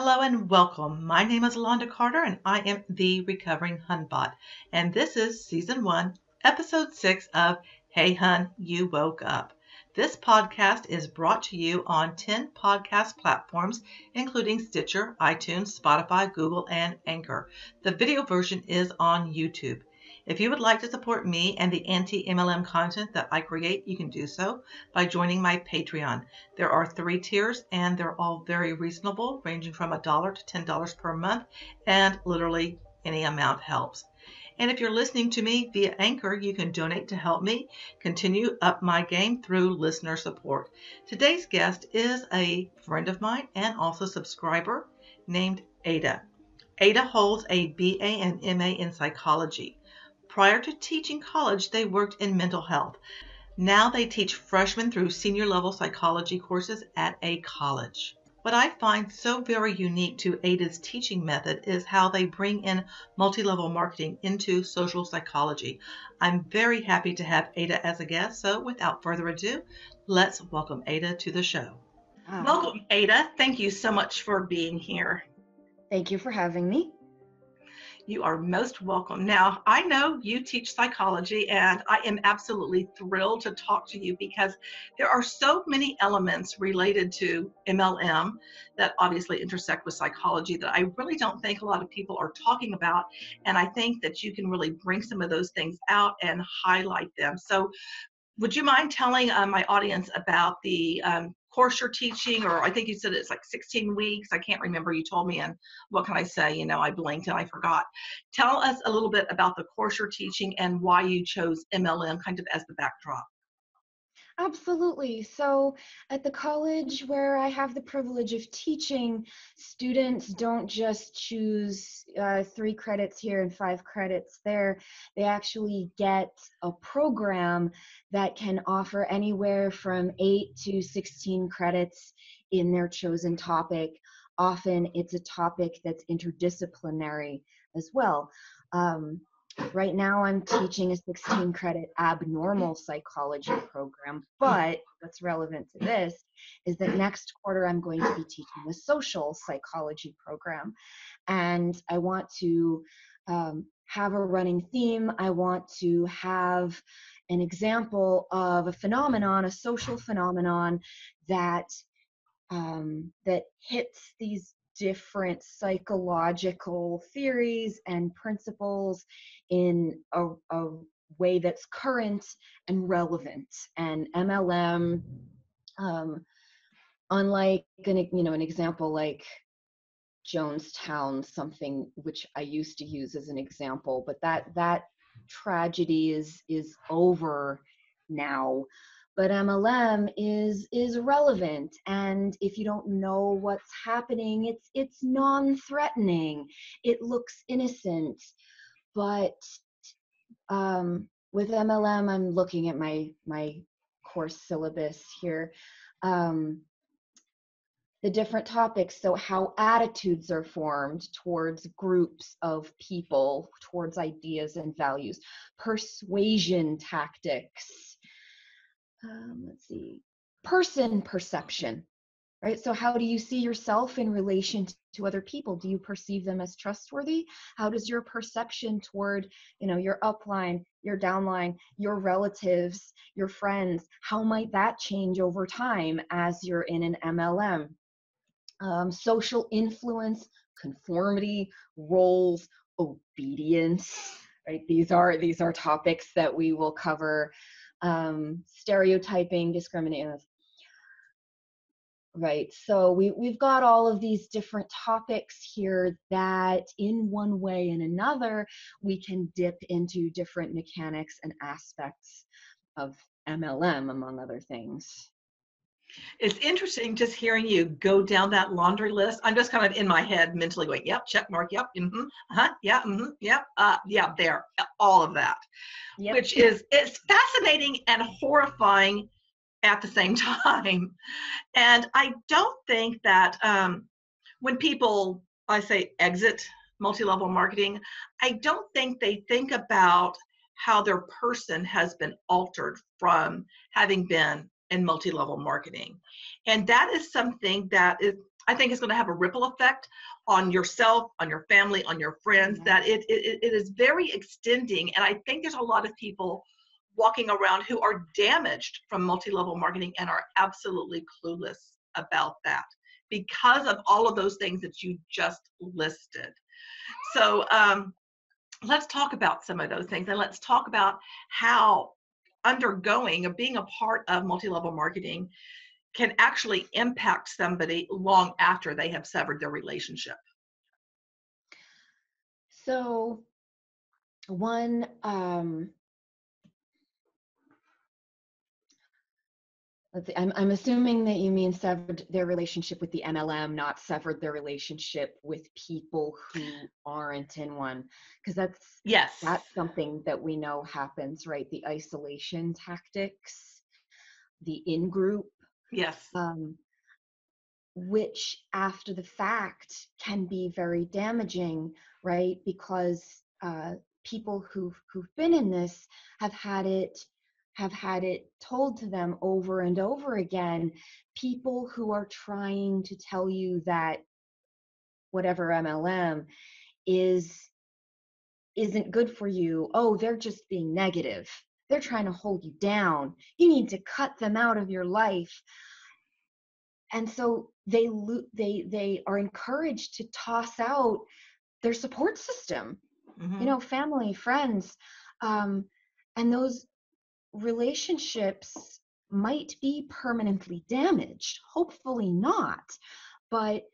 Hello and welcome. My name is Londa Carter and I am the recovering Hunbot. And this is season 1, episode 6 of Hey Hun, You Woke Up. This podcast is brought to you on 10 podcast platforms, including Stitcher, iTunes, Spotify, Google, and Anchor. The video version is on YouTube. If you would like to support me and the AntiMLM content that I create, you can do so by joining my Patreon. There are 3 tiers and they're all very reasonable, ranging from $1 to $10 per month, and literally any amount helps. And if you're listening to me via Anchor, you can donate to help me continue up my game through listener support. Today's guest is a friend of mine and also subscriber named Ada. Ada holds a BA and MA in psychology. Prior to teaching college, they worked in mental health. Now they teach freshman through senior level psychology courses at a college. What I find so very unique to Ada's teaching method is how they bring in multi-level marketing into social psychology. I'm very happy to have Ada as a guest, so without further ado, let's welcome Ada to the show. Wow. Welcome, Ada. Thank you so much for being here. Thank you for having me. You are most welcome. Now, I know you teach psychology, and I am absolutely thrilled to talk to you because there are so many elements related to MLM that obviously intersect with psychology that I really don't think a lot of people are talking about. And I think that you can really bring some of those things out and highlight them. So would you mind telling my audience about the course you're teaching, or I think you said it's like 16 weeks. I can't remember. You told me, and what can I say? You know, I blinked and I forgot. Tell us a little bit about the course you're teaching and why you chose MLM kind of as the backdrop. Absolutely. So at the college where I have the privilege of teaching, students don't just choose 3 credits here and 5 credits there. They actually get a program that can offer anywhere from 8 to 16 credits in their chosen topic. Often it's a topic that's interdisciplinary as well. Right now I'm teaching a 16 credit abnormal psychology program, but what's relevant to this is that next quarter I'm going to be teaching a social psychology program. And I want to have a running theme. I want to have an example of a phenomenon, a social phenomenon that that hits these different psychological theories and principles in a way that's current and relevant. And MLM, unlike an example like Jonestown, something which I used to use as an example, but that tragedy is over now. But MLM is relevant, and if you don't know what's happening, it's non-threatening. It looks innocent, but with MLM, I'm looking at my course syllabus here. The different topics, so how attitudes are formed towards groups of people, towards ideas and values, persuasion tactics, let's see, person perception, right? So how do you see yourself in relation to other people? Do you perceive them as trustworthy? How does your perception toward, your upline, your downline, your relatives, your friends, how might that change over time as you're in an MLM? Social influence, conformity, roles, obedience, right? These are topics that we will cover. Stereotyping, discrimination, right? So we've got all of these different topics here that in one way and another, we can dip into different mechanics and aspects of MLM, among other things. It's interesting just hearing you go down that laundry list. I'm just kind of in my head mentally going, yep, check mark, yep, yeah, yep, yeah, there, all of that, Yep. Which is, it's fascinating and horrifying at the same time. And I don't think that when people, I say, exit multi-level marketing, I don't think they think about how their person has been altered from having been in multi-level marketing. And that is something that is, I think it's going to have a ripple effect on yourself, on your family, on your friends, Yeah. that it is very extending. And I think there's a lot of people walking around who are damaged from multi-level marketing and are absolutely clueless about that because of all of those things that you just listed. So let's talk about some of those things, and let's talk about how undergoing or being a part of multi-level marketing can actually impact somebody long after they have severed their relationship. So one, let's see, I'm assuming that you mean severed their relationship with the MLM, not severed their relationship with people who aren't in one, because Yes. that's something that we know happens, right? The isolation tactics, the in-group, Yes. um, which after the fact can be very damaging, right? Because people who've been in this have had it told to them over and over again. People who are trying to tell you that whatever MLM isn't good for you. Oh, they're just being negative. They're trying to hold you down. You need to cut them out of your life. And so they are encouraged to toss out their support system, Mm-hmm. family, friends, and those relationships might be permanently damaged. Hopefully not, but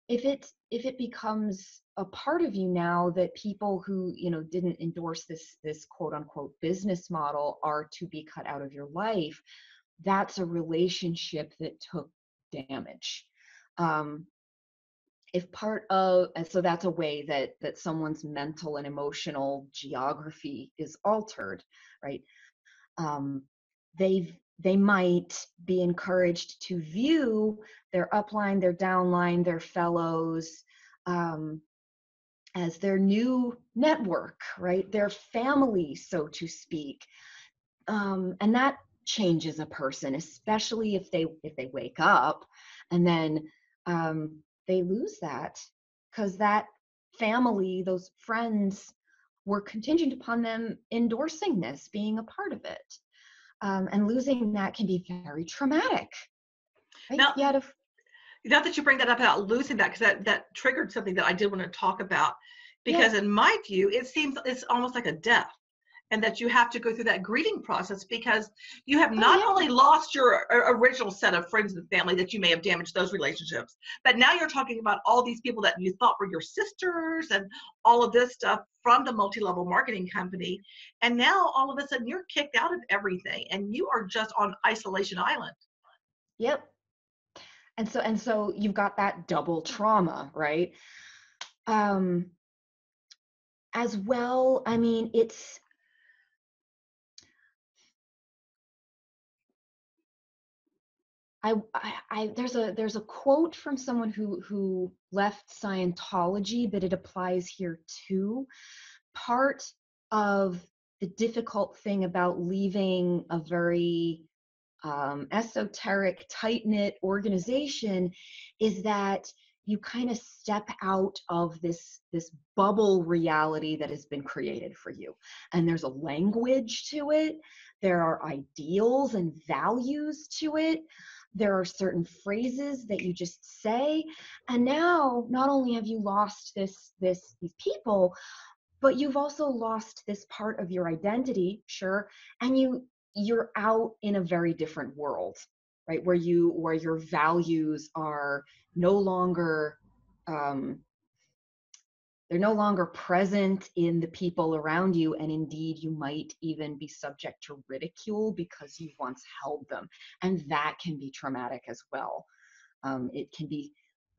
if it becomes a part of you now that people who didn't endorse this quote unquote business model are to be cut out of your life, that's a relationship that took damage. If part of and so that's a way that someone's mental and emotional geography is altered, right? um, they might be encouraged to view their upline, their downline, their fellows, um, as their new network, right? Their family, so to speak. And that changes a person, especially if they wake up and then they lose that, because that family, those friends, were contingent upon them endorsing this, being a part of it. And losing that can be very traumatic, right? Now, Yeah. now that you bring that up about losing that, because that triggered something that I did want to talk about, Yeah. because in my view, it seems it's almost like a death, and that you have to go through that grieving process because you have Oh not yeah. only lost your original set of friends and family that you may have damaged those relationships, but now you're talking about all these people that you thought were your sisters and all of this stuff from the multi-level marketing company. And now all of a sudden you're kicked out of everything and you are just on isolation island. Yep. And so you've got that double trauma, right? Um, as well, I mean, there's a quote from someone who left Scientology, but it applies here too. Part of the difficult thing about leaving a very esoteric, tight-knit organization is that you kind of step out of this bubble reality that has been created for you, and there's a language to it, there are ideals and values to it, there are certain phrases that you just say, and now not only have you lost these people, but you've also lost this part of your identity, sure, and you're out in a very different world, right? Where your values are no longer um, they're no longer present in the people around you, and indeed you might even be subject to ridicule because you once held them, and that can be traumatic as well. It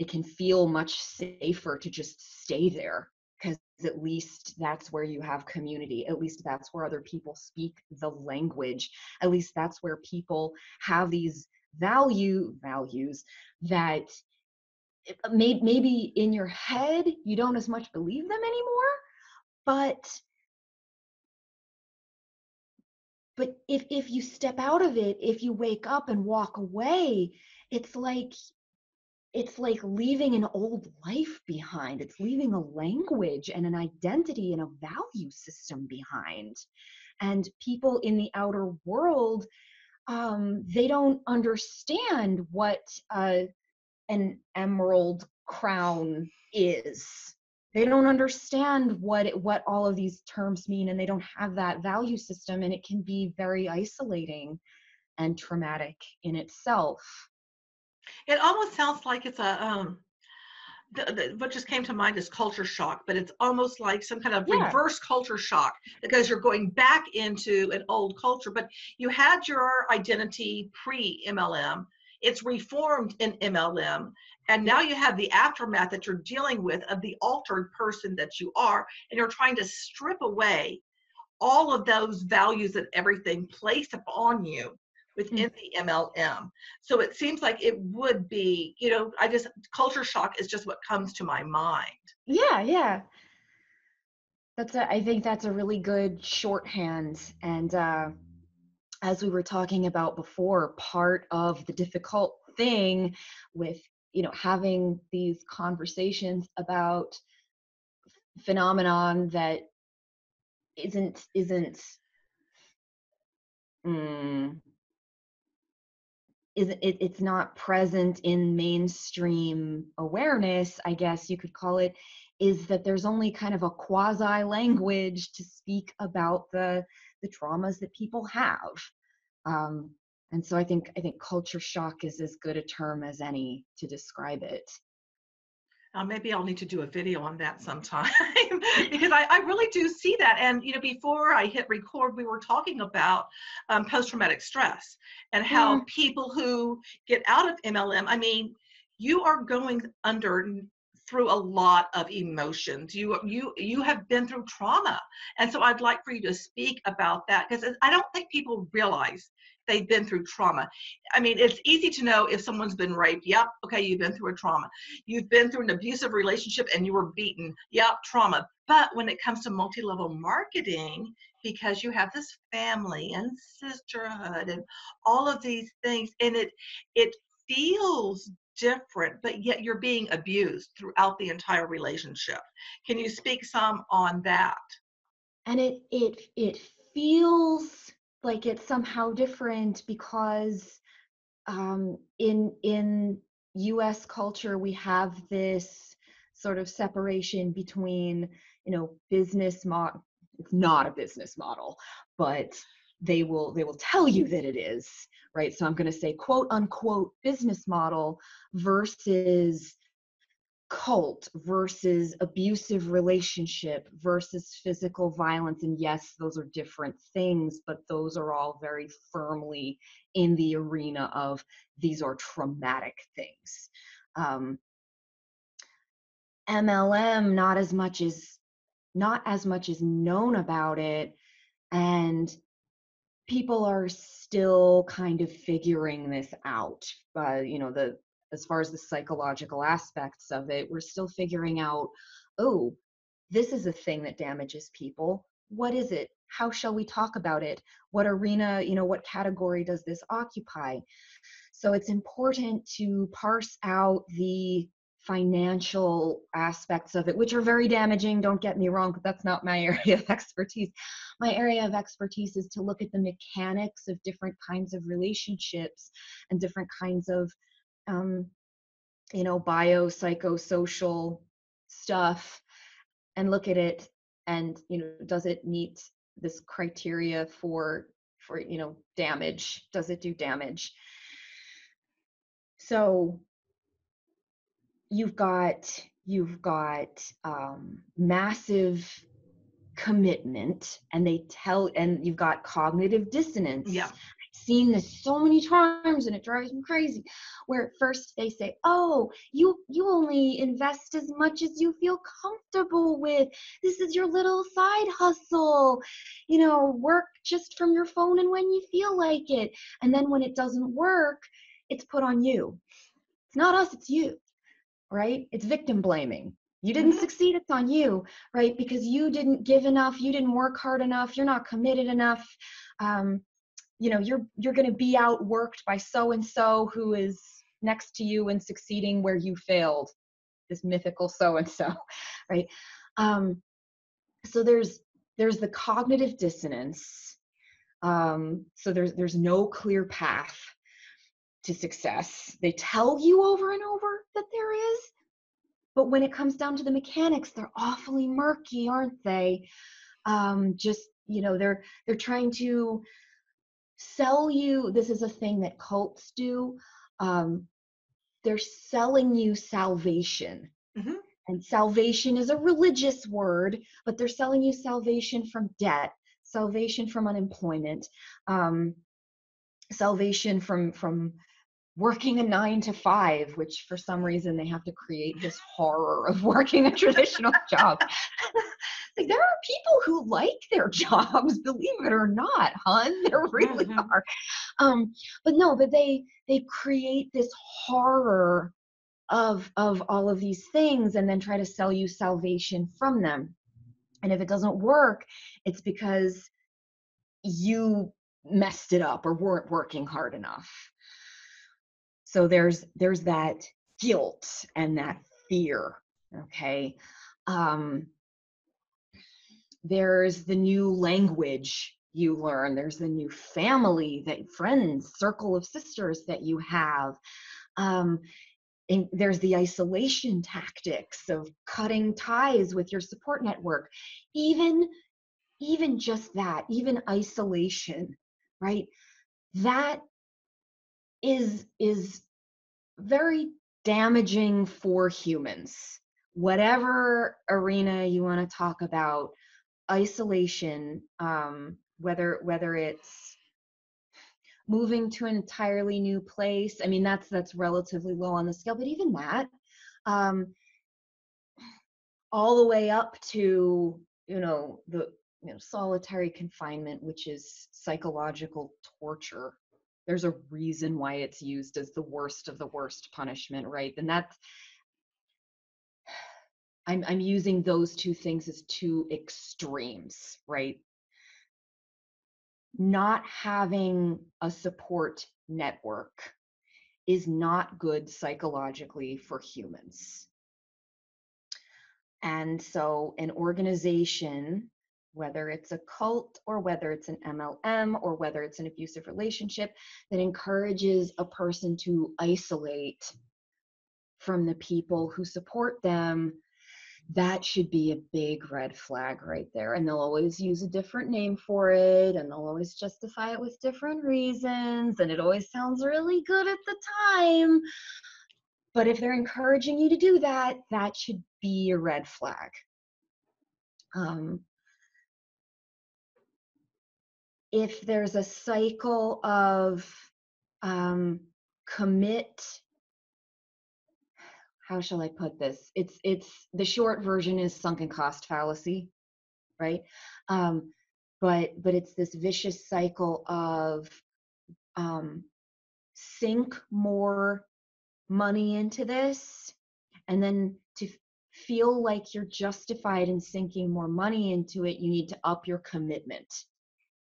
can feel much safer to just stay there, because at least that's where you have community, at least that's where other people speak the language, at least that's where people have these values that maybe in your head you don't as much believe them anymore, but if you step out of it, if you wake up and walk away, it's like it's like leaving an old life behind. It's leaving a language and an identity and a value system behind. And people in the outer world, they don't understand what an emerald crown is. They don't understand what all of these terms mean, and they don't have that value system, and it can be very isolating and traumatic in itself. It almost sounds like it's a what just came to mind is culture shock, but it's almost like some kind of Yeah. reverse culture shock because you're going back into an old culture, but you had your identity pre-MLM. It's reformed in MLM, and now you have the aftermath that you're dealing with of the altered person that you are, and you're trying to strip away all of those values and everything placed upon you within the MLM. So it seems like it would be, culture shock is just what comes to my mind. Yeah, yeah. I think that's a really good shorthand. And as we were talking about before, part of the difficult thing with, having these conversations about phenomenon that isn't mm, it's not present in mainstream awareness, I guess you could call it, is that there's only kind of a quasi language to speak about the traumas that people have. Um, and so I think culture shock is as good a term as any to describe it. Maybe I'll need to do a video on that sometime because I really do see that. And, before I hit record, we were talking about post-traumatic stress and how Mm, people who get out of MLM, I mean, you are going through a lot of emotions. You have been through trauma. And so I'd like for you to speak about that because I don't think people realize they've been through trauma. I mean, it's easy to know if someone's been raped. Yep, okay, you've been through a trauma. You've been through an abusive relationship and you were beaten. Yep, trauma. But when it comes to multi-level marketing, because you have this family and sisterhood and all of these things, and it feels different, but yet you're being abused throughout the entire relationship. Can you speak some on that? and it feels like it's somehow different because in US culture we have this sort of separation between, business model. It's not a business model, but they will tell you that it is, right? So I'm going to say quote unquote business model versus cult versus abusive relationship versus physical violence. And yes, those are different things, but those are all very firmly in the arena of these are traumatic things. um, MLM, not as much is known about it, and people are still kind of figuring this out. The as far as the psychological aspects of it, we're still figuring out, oh, this is a thing that damages people. What is it? How shall we talk about it? What arena, what category does this occupy? So it's important to parse out the financial aspects of it, which are very damaging. Don't get me wrong, but that's not my area of expertise. My area of expertise is to look at the mechanics of different kinds of relationships and different kinds of, um, biopsychosocial stuff, and look at it and, does it meet this criteria for damage? Does it do damage? So you've got massive commitment, and you've got cognitive dissonance. Yeah. I've seen this so many times and it drives me crazy, where at first they say, oh, you only invest as much as you feel comfortable with. This is your little side hustle, work just from your phone and when you feel like it. And then when it doesn't work, it's put on you. It's not us, it's you, right? It's victim blaming. You didn't Hmm. succeed, it's on you, right? Because you didn't give enough, you didn't work hard enough, you're not committed enough. You're going to be outworked by so and so who is next to you and succeeding where you failed, this mythical so-and-so, right? So there's the cognitive dissonance. So there's no clear path to success. They tell you over and over that there is, but when it comes down to the mechanics, they're awfully murky, aren't they? They're trying to sell you. This is a thing that cults do. They're selling you salvation. Mm-hmm. And salvation is a religious word, but they're selling you salvation from debt, salvation from unemployment, salvation from working a 9 to 5, which for some reason they have to create this horror of working a traditional job. Like, there are people who like their jobs, believe it or not, hun. There really Mm-hmm. are. But they create this horror of all of these things and then try to sell you salvation from them. And if it doesn't work, it's because you messed it up or weren't working hard enough. So there's that guilt and that fear. Okay. There's the new language you learn. There's the new family, that friends, circle of sisters that you have. And there's the isolation tactics of cutting ties with your support network. Even just that, even isolation, right? That is very damaging for humans. Whatever arena you want to talk about, isolation, whether it's moving to an entirely new place. I mean, that's relatively low on the scale, but even that, all the way up to, the solitary confinement, which is psychological torture. There's a reason why it's used as the worst of the worst punishment, right? And that's, I'm using those two things as two extremes, right? Not having a support network is not good psychologically for humans. And so an organization, whether it's a cult or whether it's an MLM or whether it's an abusive relationship, that encourages a person to isolate from the people who support them, that should be a big red flag right there. And they'll always use a different name for it, and they'll always justify it with different reasons, and it always sounds really good at the time. But if they're encouraging you to do that, that should be a red flag. If there's a cycle of commit, how shall I put this? It's the short version is sunken cost fallacy, right? But it's this vicious cycle of sink more money into this, and then to feel like you're justified in sinking more money into it, you need to up your commitment,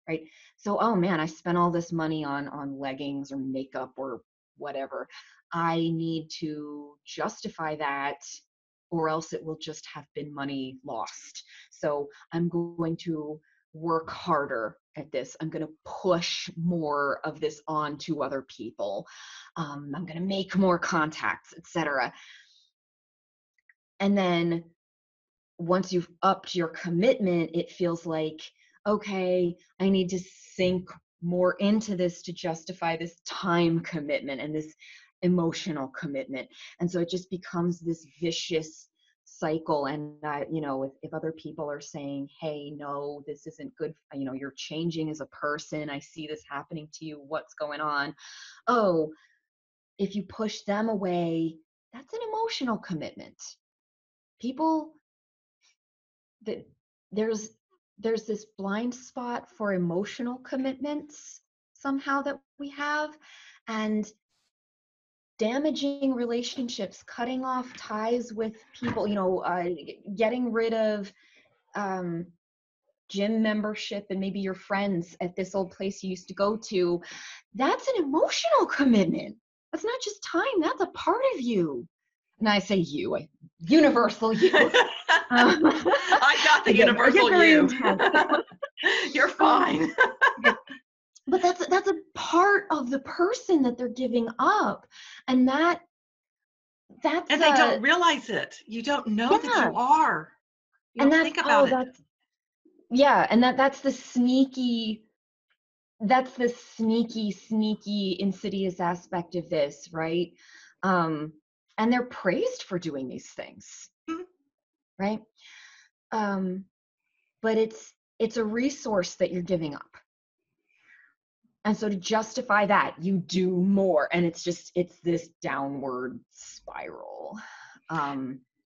right? So, oh man, I spent all this money on leggings or makeup or whatever. I need to justify that, or else it will just have been money lost. So I'm going to work harder at this. I'm going to push more of this on to other people. I'm going to make more contacts, etc. And then once you've upped your commitment, it feels like, okay, I need to sink more into this to justify this time commitment and this emotional commitment. And so it just becomes this vicious cycle. And if other people are saying, hey, no, this isn't good, you're changing as a person, I see this happening to you, what's going on? Oh, if you push them away, that's an emotional commitment. People, that there's this blind spot for emotional commitments somehow that we have, and damaging relationships, cutting off ties with people, getting rid of gym membership and maybe your friends at this old place you used to go to, that's an emotional commitment. That's not just time, that's a part of you. And I say you, universal you. I got the I get universal very you. intense. You're fine. Okay. But that's a part of the person that they're giving up. And that's And they don't realize it. You don't know that yeah. you are. You And don't think about it. that's yeah, and that's the sneaky, sneaky, insidious aspect of this, right? Um, and they're praised for doing these things, Mhm. right? Um, but it's a resource that you're giving up. And so to justify that, you do more, and it's this downward spiral.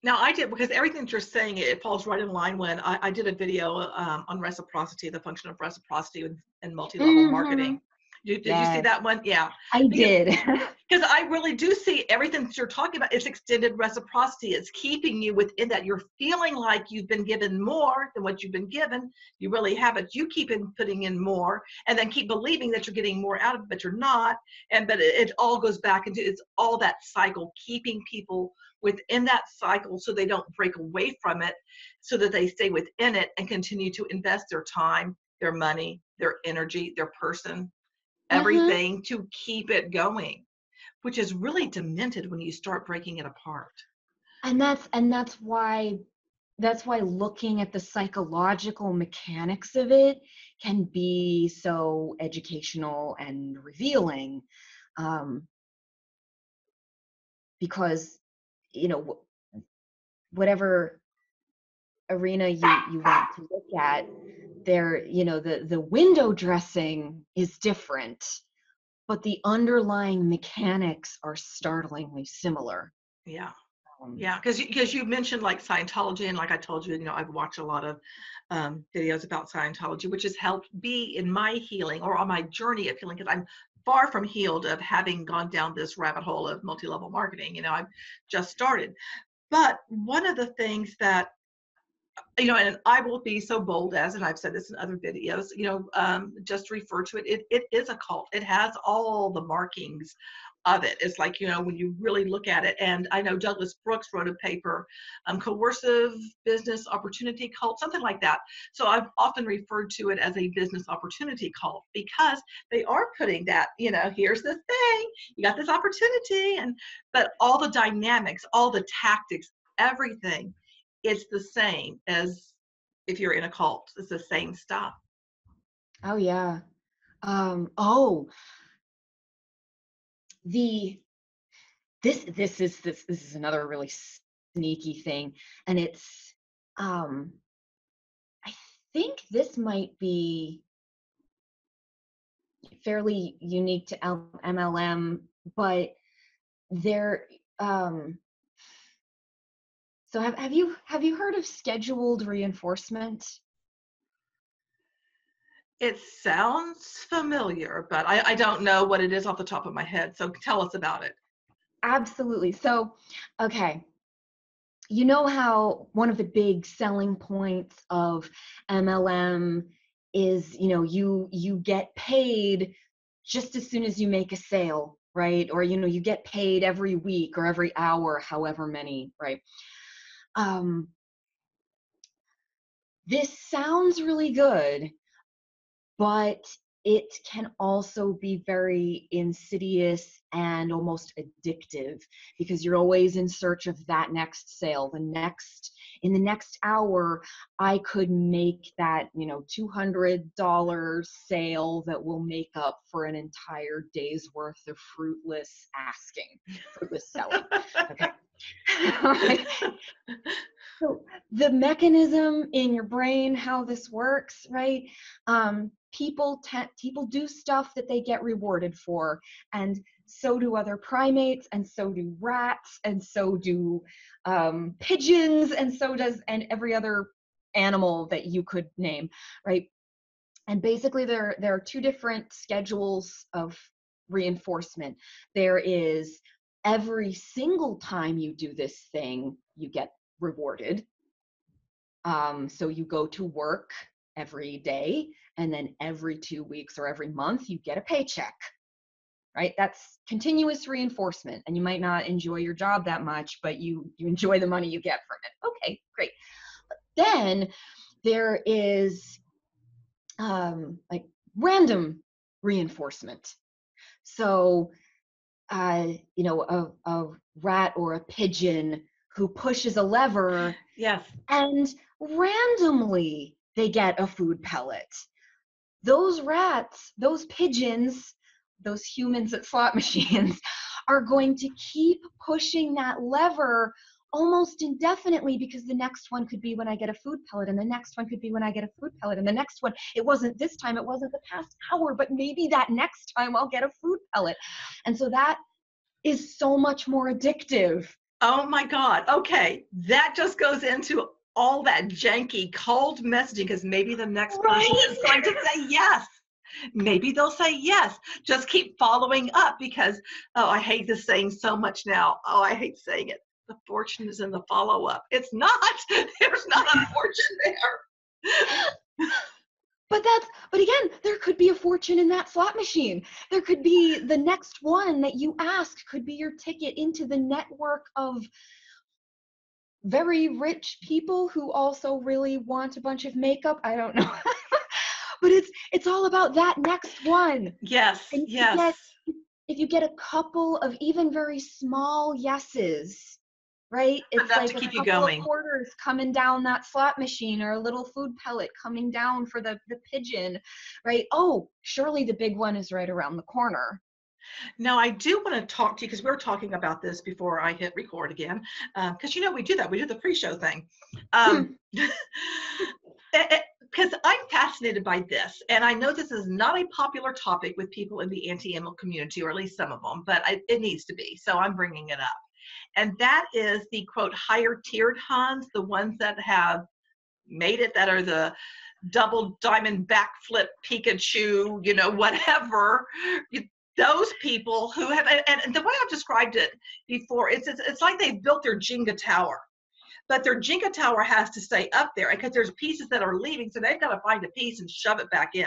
Now I did, because everything that you're saying, it falls right in line when I did a video on reciprocity, the function of reciprocity and multi-level Mm-hmm. marketing. Did you see Yes, that one? Yeah. I Because did. because I really do see everything that you're talking about. It's extended reciprocity. It's keeping you within that. You're feeling like you've been given more than what you've been given. You really haven't. You keep putting in more, and then keep believing that you're getting more out of it, but you're not. But it all goes back into, it's all that cycle, keeping people within that cycle so they don't break away from it, so that they stay within it and continue to invest their time, their money, their energy, their person, Mm-hmm. everything to keep it going, which is really demented when you start breaking it apart. And that's why looking at the psychological mechanics of it can be so educational and revealing, um, because whatever arena you want to look at, there the window dressing is different, but the underlying mechanics are startlingly similar. Yeah. um, Yeah, because you mentioned like Scientology, and like I told you, I've watched a lot of videos about Scientology, which has helped be in my healing, or on my journey of healing, because I'm far from healed of having gone down this rabbit hole of multi-level marketing. I've just started. But one of the things that, and I will be so bold as, and I've said this in other videos, just refer to it. It is a cult. It has all the markings of it. It's like, when you really look at it. And I know Douglas Brooks wrote a paper, Coercive Business Opportunity Cult, something like that. So I've often referred to it as a business opportunity cult, because they are putting that, here's the thing, you got this opportunity, but all the dynamics, all the tactics, everything, it's the same as if you're in a cult. It's the same stuff. oh yeah. Oh, the this is another really sneaky thing, and it's I think this might be fairly unique to MLM, but there so have you heard of scheduled reinforcement? It sounds familiar, but I don't know what it is off the top of my head. So tell us about it. Absolutely. So, okay, you know how one of the big selling points of MLM is, you get paid just as soon as you make a sale, right? Or you get paid every week or every hour, however many, right? Um, this sounds really good, but it can also be very insidious and almost addictive, because you're always in search of that next sale. In the next hour, I could make that, $200 sale that will make up for an entire day's worth of fruitless selling. Okay. All right. So the mechanism in your brain, how this works, right? People do stuff that they get rewarded for, and so do other primates, and so do rats, and so do pigeons, and every other animal that you could name, right? And basically, there are two different schedules of reinforcement. There is, every single time you do this thing, you get rewarded. So you go to work every day, and then every 2 weeks or every month, you get a paycheck. right? That's continuous reinforcement. And you might not enjoy your job that much, but you enjoy the money you get from it. Okay, great. But then there is like random reinforcement. So, a rat or a pigeon who pushes a lever Yes. and randomly they get a food pellet. Those rats, those pigeons, those humans at slot machines are going to keep pushing that lever almost indefinitely, because the next one could be when I get a food pellet, and the next one could be when I get a food pellet, and the next one, it wasn't this time, it wasn't the past hour, but maybe that next time I'll get a food pellet. And so that is so much more addictive. Oh my God. Okay. That just goes into all that janky cold messaging, because maybe the next person is going to say yes. Maybe they'll say yes. Just keep following up, because, oh, I hate this saying so much now. Oh, I hate saying it. The fortune is in the follow-up. It's not. There's not a fortune there. But again, there could be a fortune in that slot machine. There could be the next one that you ask could be your ticket into the network of very rich people who also really want a bunch of makeup. I don't know. But it's all about that next one. Yes, And yes. if you get a couple of even very small yeses, right? It's Enough to like a keep you couple of going. quarters coming down that slot machine, or a little food pellet coming down for the pigeon, right? Oh, surely the big one is right around the corner. Now, I do want to talk to you, because we were talking about this before I hit record again, because we do that. We do the pre-show thing. Because I'm fascinated by this, and I know this is not a popular topic with people in the anti-ML community, or at least some of them, but it needs to be, so I'm bringing it up. And that is the, quote, higher tiered Huns, the ones that have made it, that are the double diamond backflip Pikachu, whatever. Those people who have, and the way I've described it before, it's like they've built their Jenga tower, but their Jenga tower has to stay up there, because there's pieces that are leaving, so they've got to find a piece and shove it back in.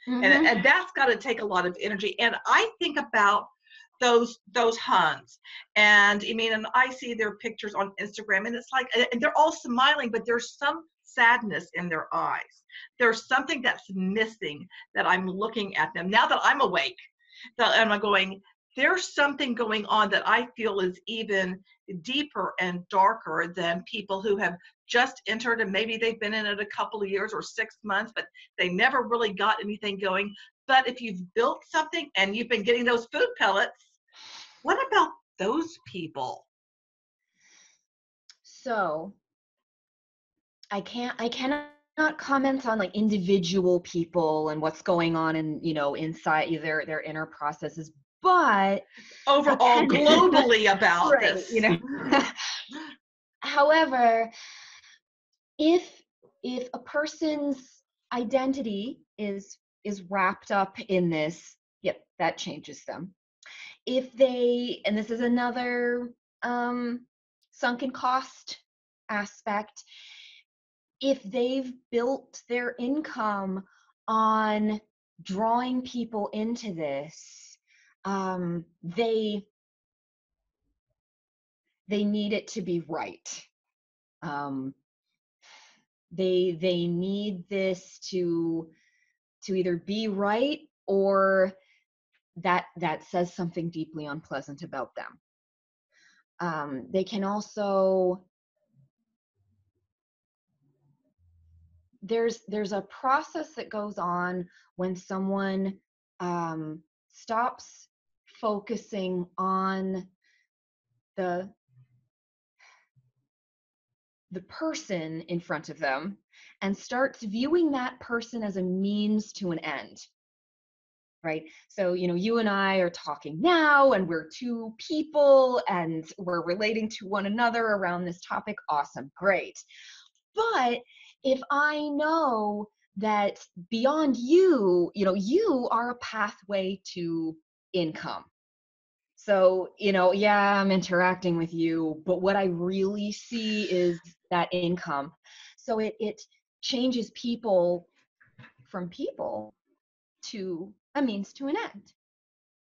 Mm-hmm. And that's got to take a lot of energy. And I think about those Huns, and I see their pictures on Instagram, and it's like, and they're all smiling, but there's some sadness in their eyes. There's something that's missing, that I'm looking at them now that I'm awake, and I'm going, there's something going on that I feel is even deeper and darker than people who have just entered, and maybe they've been in it a couple of years or 6 months, but they never really got anything going. But if you've built something and you've been getting those food pellets, what about those people? So I cannot comment on like individual people and what's going on in, inside their inner processes, but Overall, globally about right, this. However, if a person's identity is wrapped up in this, yep, that changes them. If they, and this is another sunken cost aspect, if they've built their income on drawing people into this, they need it to be right. They need this to either be right, or that says something deeply unpleasant about them. They can also, there's a process that goes on when someone stops focusing on the person in front of them and starts viewing that person as a means to an end. Right? So, you and I are talking now, and we're two people, and we're relating to one another around this topic. Awesome, great. But if I know that beyond you, you are a pathway to income. So, yeah, I'm interacting with you, but what I really see is that income. So it changes people from people to a means to an end,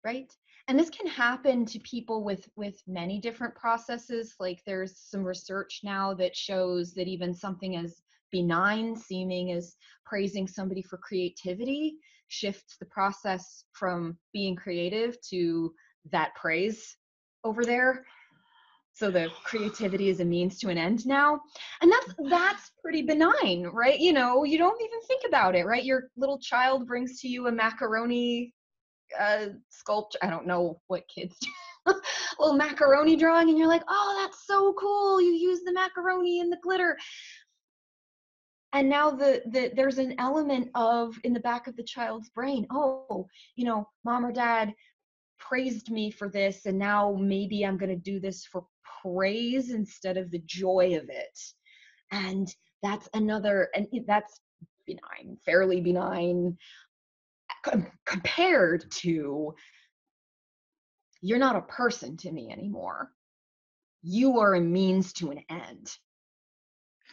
right? And this can happen to people with many different processes. Like there's some research now that shows that even something as benign seeming as praising somebody for creativity shifts the process from being creative to that praise over there. So the creativity is a means to an end now. And that's pretty benign, right? You know, you don't even think about it, right? Your little child brings to you a macaroni sculpture. I don't know what kids do. Little macaroni drawing, and you're like, oh, that's so cool. You use the macaroni and the glitter. And now there's an element of in the back of the child's brain, oh, you know, mom or dad praised me for this, and now maybe I'm going to do this for praise instead of the joy of it. And that's another, and that's benign, fairly benign compared to, you're not a person to me anymore. You are a means to an end.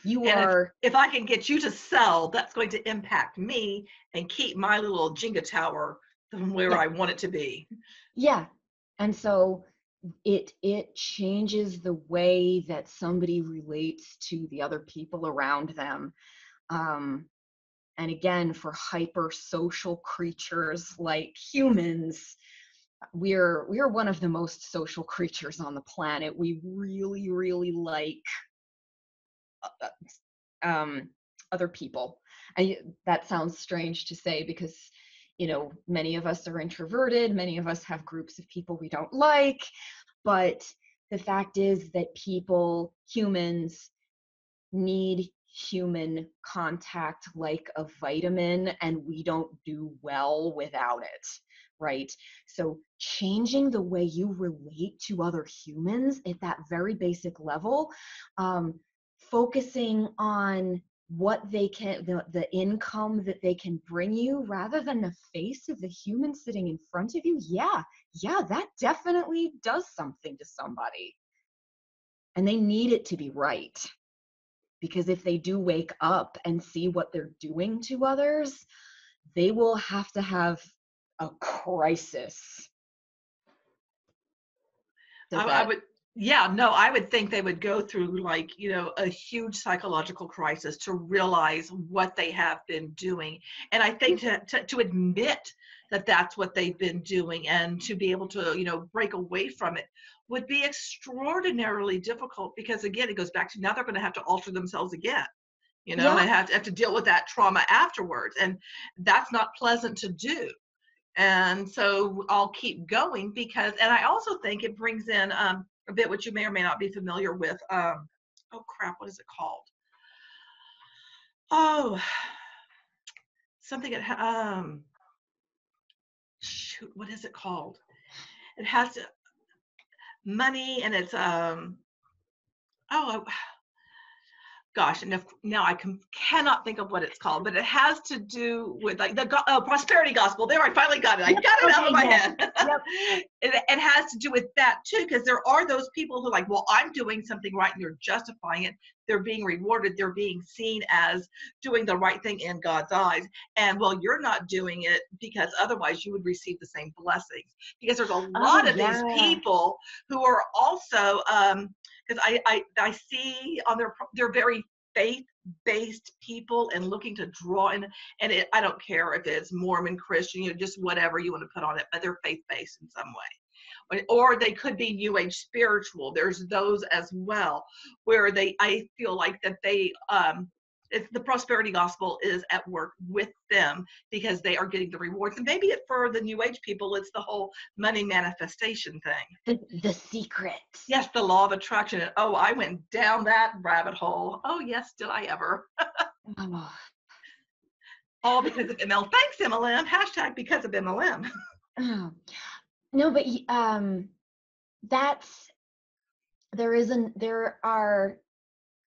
You And are. if I can get you to sell, that's going to impact me and keep my little Jenga tower where Yeah. I want it to be. Yeah. And so it changes the way that somebody relates to the other people around them. And again, for hyper social creatures like humans, we're one of the most social creatures on the planet. We really, really like other people. That sounds strange to say because, you know, many of us are introverted, many of us have groups of people we don't like, but the fact is that people, humans, need human contact like a vitamin, and we don't do well without it, right? So changing the way you relate to other humans at that very basic level, focusing on what they can, the income that they can bring you rather than the face of the human sitting in front of you, yeah, that definitely does something to somebody. And they need it to be right. Because if they do wake up and see what they're doing to others, they will have to have a crisis. I would, yeah, no, I would think they would go through like, a huge psychological crisis to realize what they have been doing. And I think to admit that that's what they've been doing and to be able to, break away from it would be extraordinarily difficult because again, it goes back to now they're going to have to alter themselves again. Yeah. And have to deal with that trauma afterwards. And that's not pleasant to do. And so I'll keep going and I also think it brings in a bit which you may or may not be familiar with. Oh crap, what is it called? Oh, something shoot, what is it called? It has money and it's oh gosh, and now I cannot think of what it's called, but it has to do with like the prosperity gospel. There, I finally got it. I got it out of my head. Yep. It has to do with that too, because there are those people who like, well, I'm doing something right, and they're justifying it. They're being rewarded. They're being seen as doing the right thing in God's eyes. And well, you're not doing it because otherwise you would receive the same blessings. Because there's a lot of these people who are also because I see on they're very faith-based people and looking to draw in, and I don't care if it's Mormon, Christian, just whatever you want to put on it, but they're faith-based in some way. Or they could be New Age spiritual. There's those as well, where I feel like that they the prosperity gospel is at work with them because they are getting the rewards. And maybe for the New Age people, it's the whole money manifestation thing. The secret. Yes, the law of attraction. Oh, I went down that rabbit hole. Oh, yes, did I ever? All because of MLM. Thanks, MLM. Hashtag because of MLM. No, but there are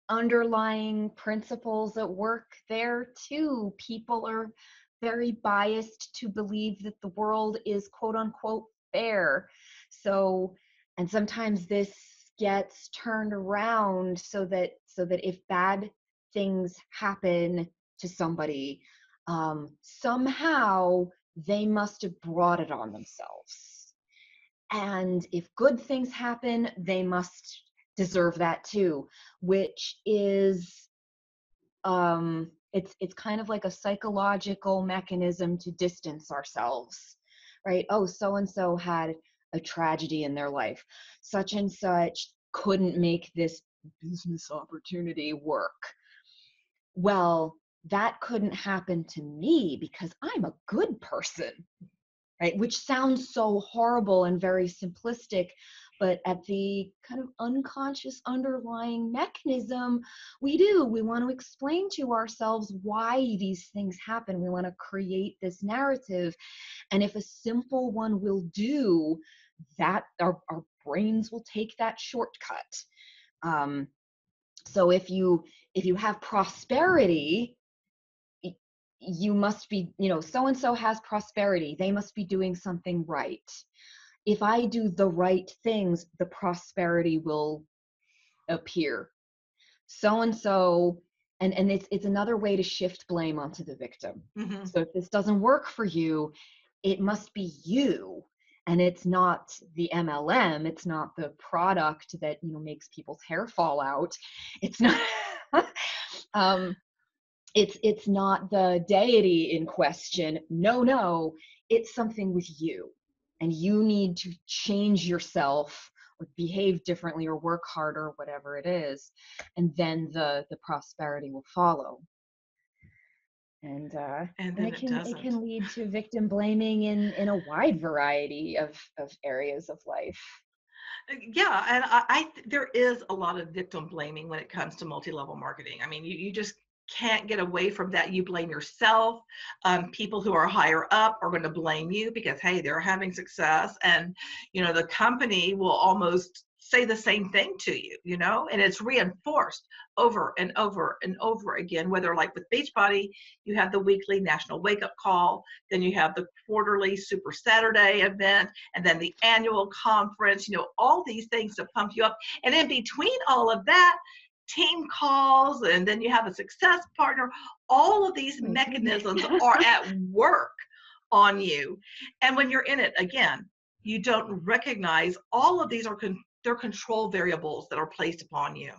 underlying principles at work there too. People are very biased to believe that the world is quote unquote fair. So, and sometimes this gets turned around so that if bad things happen to somebody, somehow they must have brought it on themselves. And if good things happen, they must deserve that too, which is it's kind of like a psychological mechanism to distance ourselves, right? Oh, so and so had a tragedy in their life. Such and such couldn't make this business opportunity work. Well, that couldn't happen to me because I'm a good person, right? Which sounds so horrible and very simplistic, but at the kind of unconscious underlying mechanism, we do. We want to explain to ourselves why these things happen. We want to create this narrative. And if a simple one will do, that our brains will take that shortcut. Um, so if you have prosperity, you must be, so and so has prosperity, they must be doing something right. If I do the right things, the prosperity will appear. So and so, and it's another way to shift blame onto the victim. Mm-hmm. So if this doesn't work for you, it must be you, and it's not the MLM, it's not the product that makes people's hair fall out. It's not um it's not the deity in question. No, it's something with you, and you need to change yourself or behave differently or work harder, whatever it is, and then the prosperity will follow. And And then it it can doesn't. lead to victim blaming in a wide variety of areas of life. Yeah, and there is a lot of victim blaming when it comes to multi-level marketing. I mean, you just can't get away from that. You blame yourself. People who are higher up are going to blame you because, hey, they're having success, and the company will almost say the same thing to you, and it's reinforced over and over and over again. Whether, like with Beachbody, you have the weekly national wake up call, then you have the quarterly Super Saturday event, and then the annual conference, all these things to pump you up. And in between all of that, team calls, and then you have a success partner. All of these mechanisms are at work on you. And when you're in it, again, you don't recognize all of these they're control variables that are placed upon you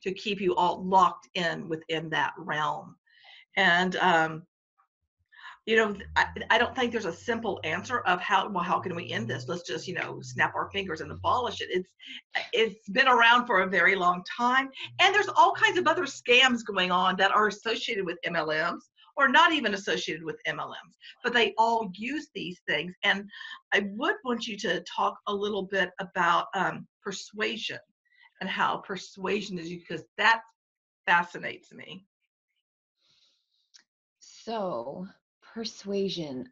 to keep you all locked in within that realm. And I don't think there's a simple answer of how can we end this? Let's just, snap our fingers and abolish it. It's been around for a very long time. And there's all kinds of other scams going on that are associated with MLMs or not even associated with MLMs, but they all use these things. And I would want you to talk a little bit about persuasion and how persuasion is used, because that fascinates me. So, persuasion.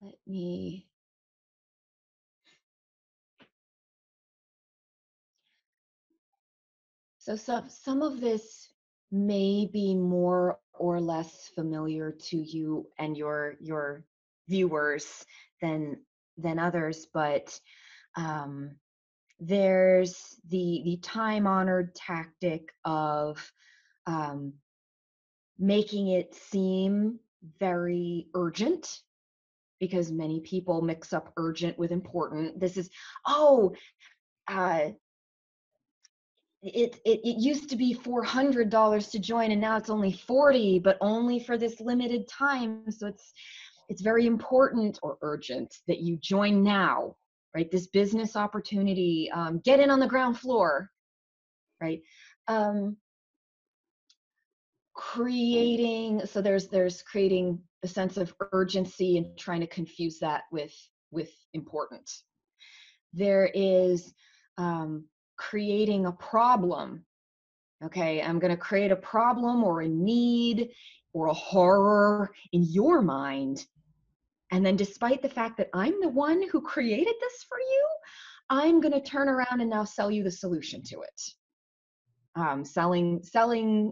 Let me So some of this may be more or less familiar to you and your viewers than others, but um, there's the time-honored tactic of um, making it seem very urgent, because many people mix up urgent with important. This is, oh, uh, it used to be $400 to join, and now it's only 40, but only for this limited time. So it's very important or urgent that you join now, right? This business opportunity, get in on the ground floor, right? Um, there's creating a sense of urgency and trying to confuse that with important. There is creating a problem. Okay, I'm going to create a problem or a need or a horror in your mind. And then, despite the fact that I'm the one who created this for you, I'm going to turn around and now sell you the solution to it. Selling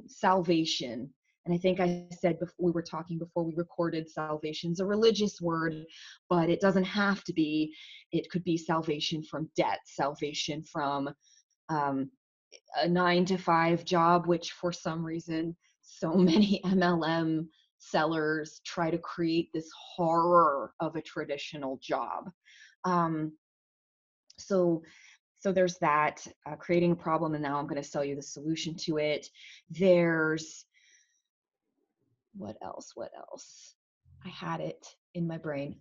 salvation. And I think I said before we were talking before we recorded, salvation's a religious word, but it doesn't have to be. It could be salvation from debt, salvation from a 9-to-5 job, which for some reason so many MLM sellers try to create this horror of a traditional job. So there's that, creating a problem, and now I'm going to sell you the solution to it. There's what else? I had it in my brain.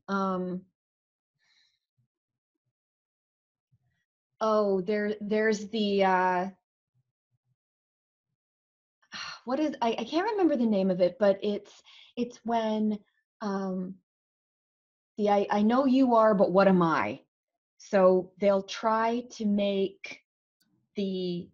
There's the what is, I can't remember the name of it, but it's when I know you are, but what am I? So they'll try to make the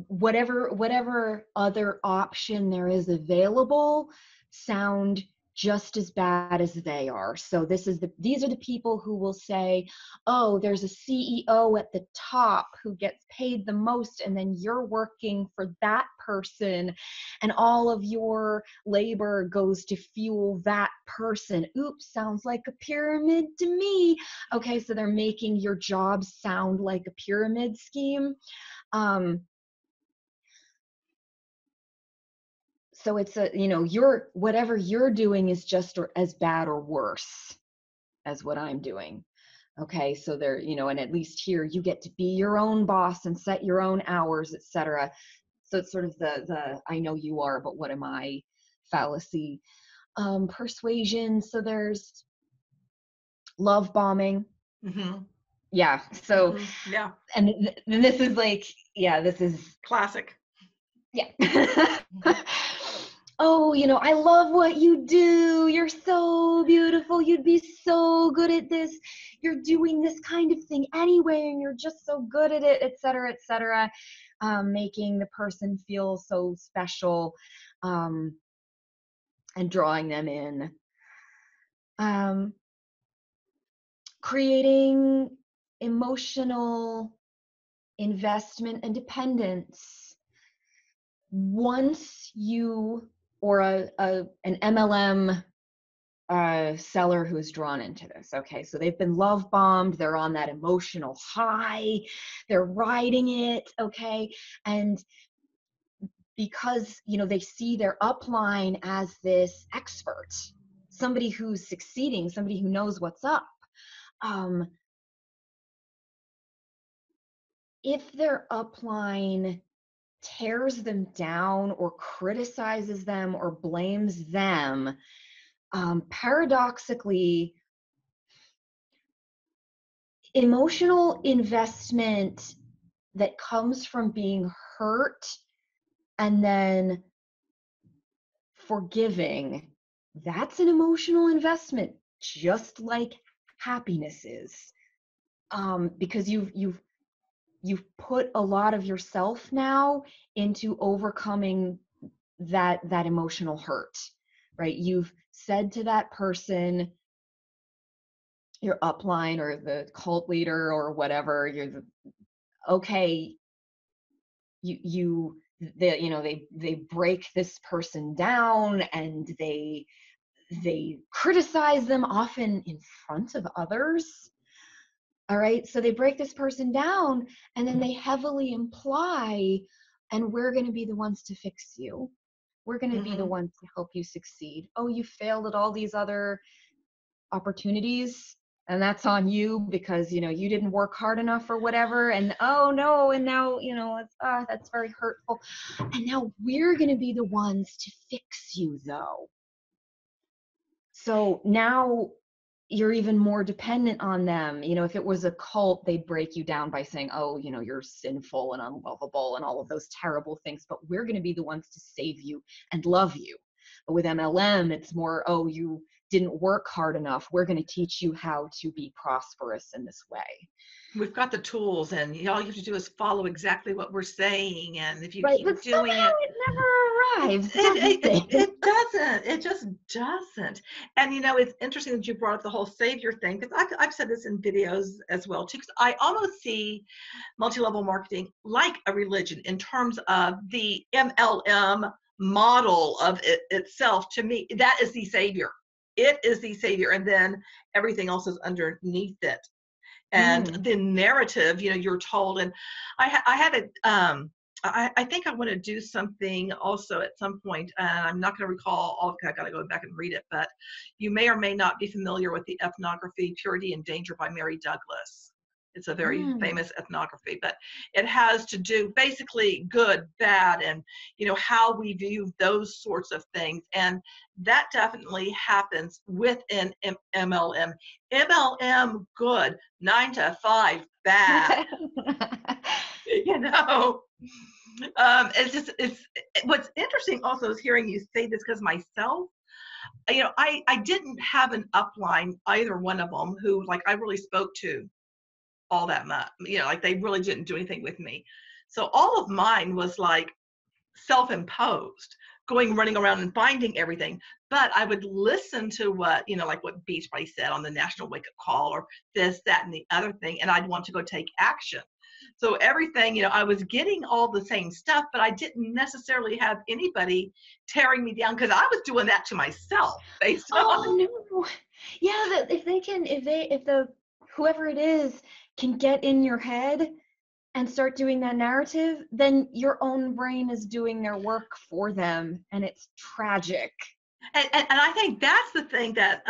whatever other option there is available sound just as bad as they are. So these are the people who will say, oh, there's a CEO at the top who gets paid the most, and then you're working for that person, and all of your labor goes to fuel that person. Oops, sounds like a pyramid to me. Okay, so they're making your job sound like a pyramid scheme. So it's whatever you're doing is just as bad or worse as what I'm doing. Okay, so there, and at least here you get to be your own boss and set your own hours, etc. So it's sort of the I know you are, but what am I fallacy. Persuasion. So there's love bombing. Mm-hmm. Yeah. So, mm-hmm. Yeah. And this is like, yeah, this is classic. Yeah. Oh, I love what you do. You're so beautiful. You'd be so good at this. You're doing this kind of thing anyway, and you're just so good at it, et cetera, et cetera. Making the person feel so special, and drawing them in. Creating emotional investment and dependence. Once you or an MLM seller who is drawn into this, okay, so they've been love bombed, they're on that emotional high, they're riding it, okay, and because they see their upline as this expert, somebody who's succeeding, somebody who knows what's up, if their upline tears them down or criticizes them or blames them, paradoxically, emotional investment that comes from being hurt and then forgiving, that's an emotional investment, just like happiness is, because you've put a lot of yourself now into overcoming that emotional hurt, right? You've said to that person, your upline or the cult leader or whatever, okay, they break this person down, and they criticize them often in front of others. All right, so they break this person down, and then they heavily imply, and we're going to be the ones to fix you. We're going to be the ones to help you succeed. Oh, you failed at all these other opportunities, and that's on you because you didn't work hard enough or whatever, and oh no, and now it's that's very hurtful, and now we're going to be the ones to fix you though. So now you're even more dependent on them. If it was a cult, they'd break you down by saying, oh, you're sinful and unlovable and all of those terrible things, but we're going to be the ones to save you and love you. But with MLM, it's more, oh, you didn't work hard enough. We're going to teach you how to be prosperous in this way. We've got the tools, and all you have to do is follow exactly what we're saying. And if you right, keep but doing it never arrives. it doesn't. It just doesn't. And it's interesting that you brought up the whole savior thing, because I've said this in videos as well too. Because I almost see multi-level marketing like a religion in terms of the MLM model of it itself. To me, that is the savior. It is the savior, and then everything else is underneath it. And the narrative, you're told. And I had I think I want to do something also at some point, and I'm not going to recall all. I got to go back and read it, but you may or may not be familiar with the ethnography "Purity and Danger" by Mary Douglas. It's a very Mm. famous ethnography, but it has to do basically good, bad, and how we view those sorts of things, and that definitely happens within MLM. MLM good, 9 to 5 bad. You know. It's what's interesting also is hearing you say this because myself, I didn't have an upline, either one of them, who like I really spoke to all that much, like they really didn't do anything with me. So all of mine was like self-imposed, going running around and finding everything. But I would listen to what, like what Beachbody said on the National Wake Up Call or this, that, and the other thing, and I'd want to go take action. So everything, I was getting all the same stuff, but I didn't necessarily have anybody tearing me down because I was doing that to myself based on. Oh no. Yeah, that if they can, if the whoever it is can get in your head and start doing that narrative, then your own brain is doing their work for them, and it's tragic. And I think that's the thing that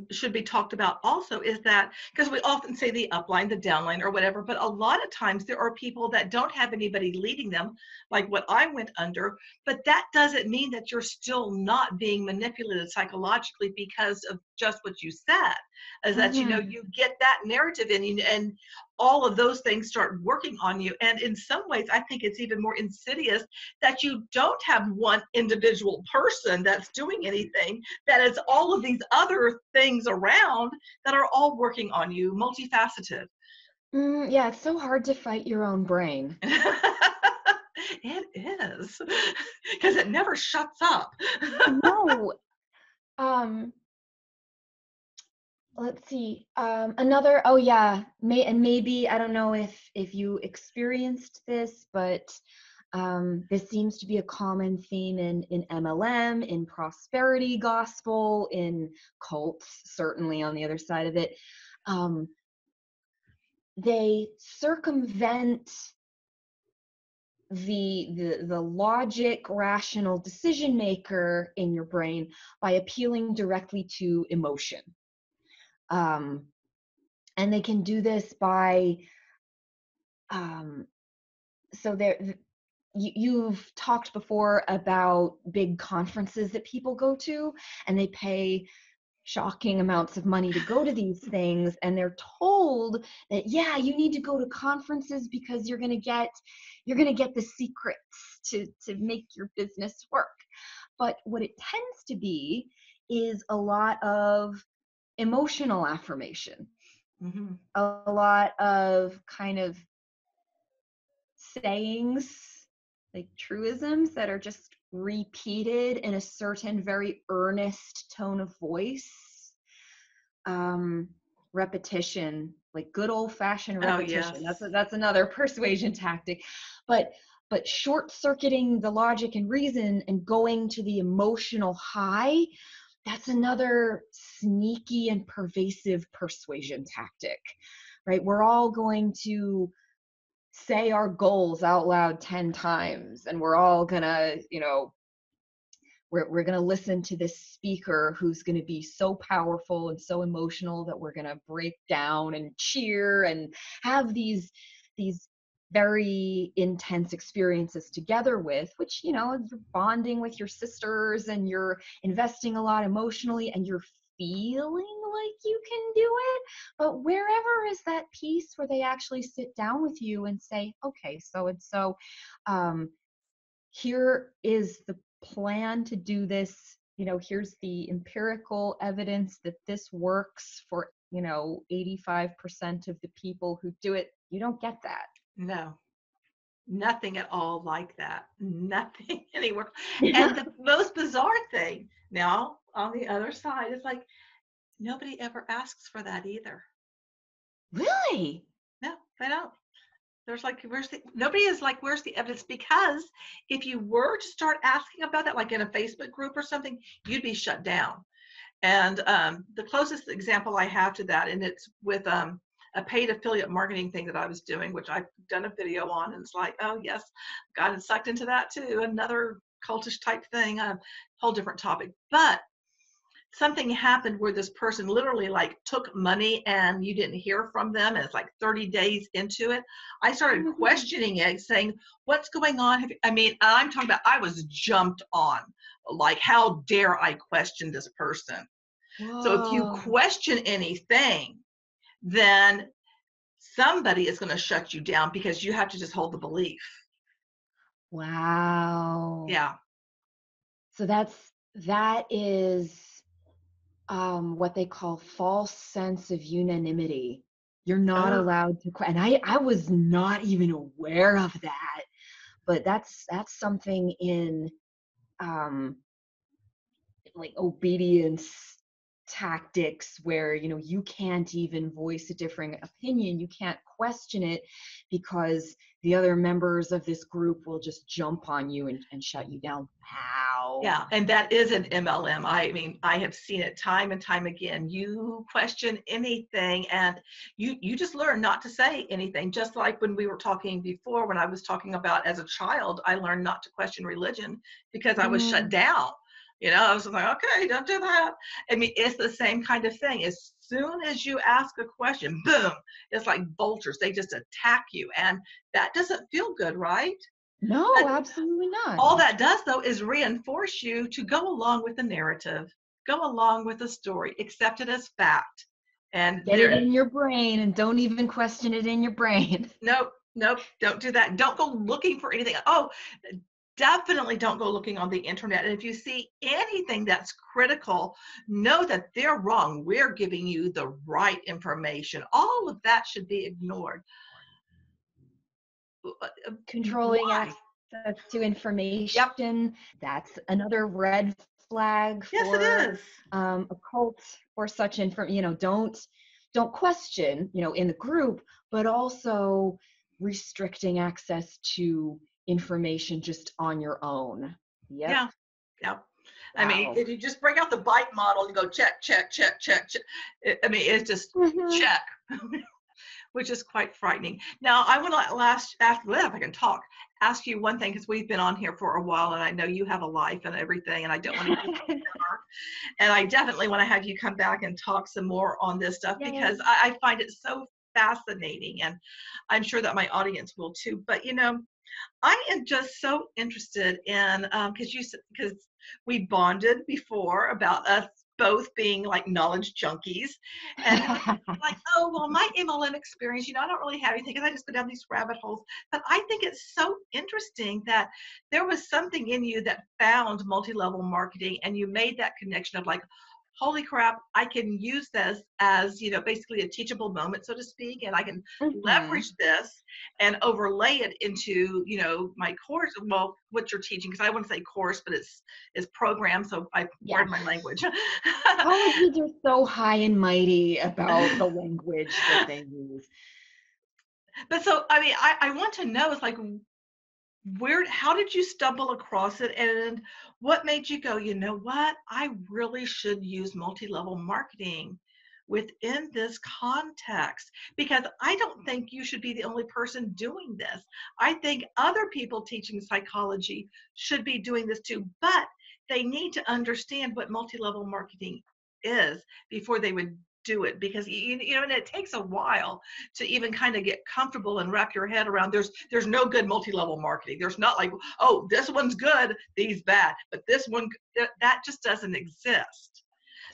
should be talked about also is that because we often say the upline, the downline, or whatever, but a lot of times there are people that don't have anybody leading them, like what I went under. But that doesn't mean that you're still not being manipulated psychologically because of just what you said, is that Hmm. you get that narrative in you, and all of those things start working on you. And in some ways, I think it's even more insidious that you don't have one individual person that's doing anything, that it's all of these other things around that are all working on you, multifaceted. Yeah, it's so hard to fight your own brain. It is, because it never shuts up. No. Um, let's see. Another, oh yeah, maybe I don't know if you experienced this, but this seems to be a common theme in MLM, in prosperity gospel, in cults, certainly on the other side of it. Um, they circumvent the logic rational decision maker in your brain by appealing directly to emotion. um, and they can do this by um, so there you've talked before about big conferences that people go to, and they pay shocking amounts of money to go to these things, and they're told that yeah, you need to go to conferences because you're going to get the secrets to make your business work. But what it tends to be is a lot of emotional affirmation, Mhm. a lot of kind of sayings, like truisms that are just repeated in a certain very earnest tone of voice. um Repetition, like good old fashioned Oh, repetition. yes. That's another persuasion tactic. but but short circuiting the logic and reason and going to the emotional high, that's another sneaky and pervasive persuasion tactic, right? We're all going to say our goals out loud 10 times, and we're all gonna, we're gonna listen to this speaker who's gonna be so powerful and so emotional that we're gonna break down and cheer and have these very intense experiences together with, which, you're bonding with your sisters and you're investing a lot emotionally and you're feeling like you can do it. But wherever is that piece where they actually sit down with you and say, okay, so and so, um, here is the plan to do this. Here's the empirical evidence that this works for 85% of the people who do it. You don't get that. No, nothing at all like that. Nothing anywhere. Yeah. And the most bizarre thing now on the other side is like nobody ever asks for that either. Really? No, they don't. There's like, nobody is like, where's the evidence? Because if you were to start asking about that, like in a Facebook group or something, you'd be shut down. And the closest example I have to that, and it's with a paid affiliate marketing thing that I was doing, which I've done a video on, and it's like, oh yes, got sucked into that too. Another cultish type thing, a whole different topic. But something happened where this person literally like took money and you didn't hear from them, and it's like 30 days into it. I Oh started my goodness. questioning it, saying, what's going on? I mean, I'm talking about I was jumped on. Like, how dare I question this person? So if you Whoa. question anything, then somebody is going to shut you down because you have to just hold the belief. Wow. Yeah. So that is what they call false sense of unanimity. You're not Oh, allowed to and I was not even aware of that, but that's something in um like obedience tactics where you can't even voice a differing opinion, you can't question it because the other members of this group will just jump on you and shut you down. Wow. yeah, and that is an MLM. I mean, I have seen it time and time again. You question anything, and you just learn not to say anything. Just like when we were talking before, when I was talking about as a child, I learned not to question religion because I was shut Mm, down. I was like, okay, don't do that. I mean, it's the same kind of thing. As soon as you ask a question, boom, it's like vultures. They just attack you, and that doesn't feel good, right? no, absolutely not. All that does, though, is reinforce you to go along with the narrative, go along with the story, accept it as fact. And Get it there, in your brain and don't even question it in your brain. nope, nope, don't do that. Don't go looking for anything. Oh, definitely don't go looking on the internet. And if you see anything that's critical, know that they're wrong. We're giving you the right information. All of that should be ignored. Controlling Why? access to Yep. information, that's another red flag Yes, it for is. a cult or such info. Don't question, in the group, but also restricting access to information just on your own. Yep. Yeah. Yep. I mean, Wow. if you just bring out the bite model and go check, check, check, check, check, I mean, it's just Mhm. check, which is quite frightening. Now, I want to ask, well, if I can talk, ask you one thing because we've been on here for a while, and I know you have a life and everything, and I don't want to keep you forever. And I definitely want to have you come back and talk some more on this stuff because Yay. I find it so fascinating, and I'm sure that my audience will too. But I am just so interested in because we bonded before about us both being like knowledge junkies, and like, oh well, my MLM experience, I don't really have anything because I just go down these rabbit holes. But I think it's so interesting that there was something in you that found multi-level marketing, and you made that connection of like, holy crap, I can use this as basically a teachable moment, so to speak, and I can Mhm. leverage this and overlay it into my course, well, what you're teaching, because I wouldn't say course, but it's program, so I Yeah. pardon my language. Colleges are so high and mighty about the language that they use. But so I mean, I want to know, it's like, how did you stumble across it, and what made you go, you know what, I really should use multi-level marketing within this context, because I don't think you should be the only person doing this. I think other people teaching psychology should be doing this too, but they need to understand what multi-level marketing is before they would do it, because and it takes a while to even kind of get comfortable and wrap your head around. There's no good multi-level marketing. There's not like, oh, this one's good, these bad, but this one, that just doesn't exist.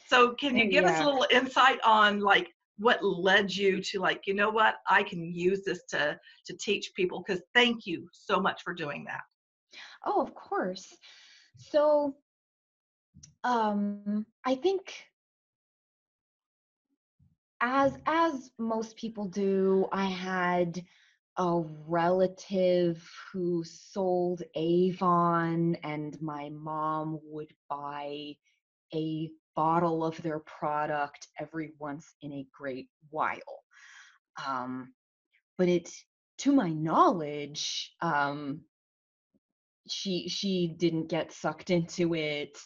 So can you give us a Yeah. little insight on like what led you to like, you know what, I can use this to teach people, because thank you so much for doing that. Oh, of course. So, I think as most people do, I had a relative who sold Avon, and my mom would buy a bottle of their product every once in a great while. Um, but to my knowledge, she didn't get sucked into it.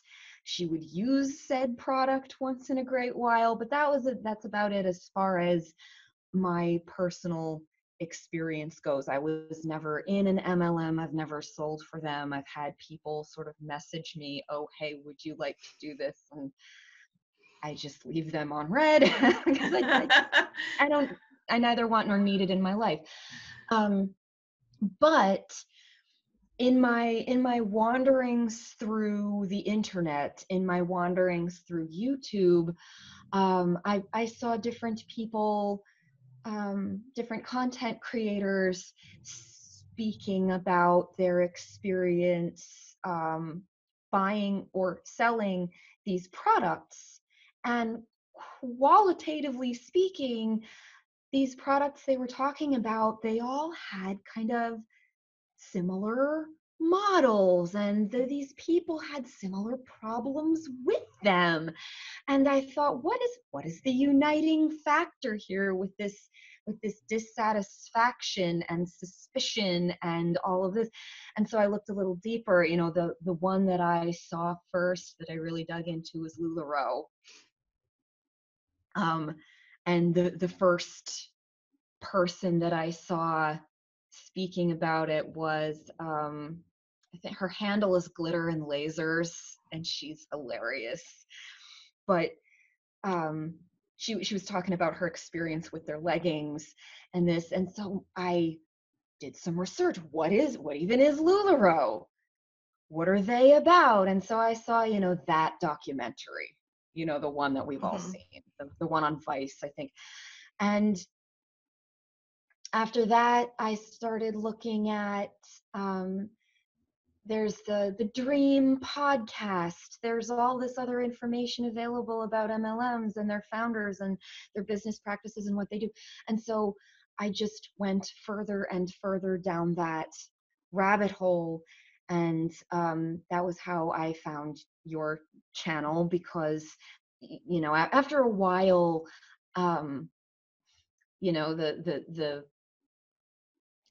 She would use said product once in a great while, but that's about it as far as my personal experience goes. I was never in an MLM. I've never sold for them. I've had people sort of message me, oh, hey, would you like to do this? And I just leave them on red because I don't, I neither want nor need it in my life. But in my wanderings through the internet, in my wanderings through YouTube, I saw different people, different content creators speaking about their experience buying or selling these products. And qualitatively speaking, these products they were talking about, they all had kind of similar models, and these people had similar problems with them. And I thought, what is the uniting factor here with this dissatisfaction and suspicion and all of this? And so I looked a little deeper. The one that I saw first that I really dug into was Lularoe. And the first person that I saw speaking about it was I think her handle is Glitter and Lasers, and she's hilarious. But she was talking about her experience with their leggings and this, and so I did some research. What even is Lularoe? What are they about? And so I saw, that documentary, the one that we've all seen, the one on Vice, I think. And after that, I started looking at, there's the Dream podcast. There's all this other information available about MLMs and their founders and their business practices and what they do. And so I just went further and further down that rabbit hole. And that was how I found your channel, because, after a while, the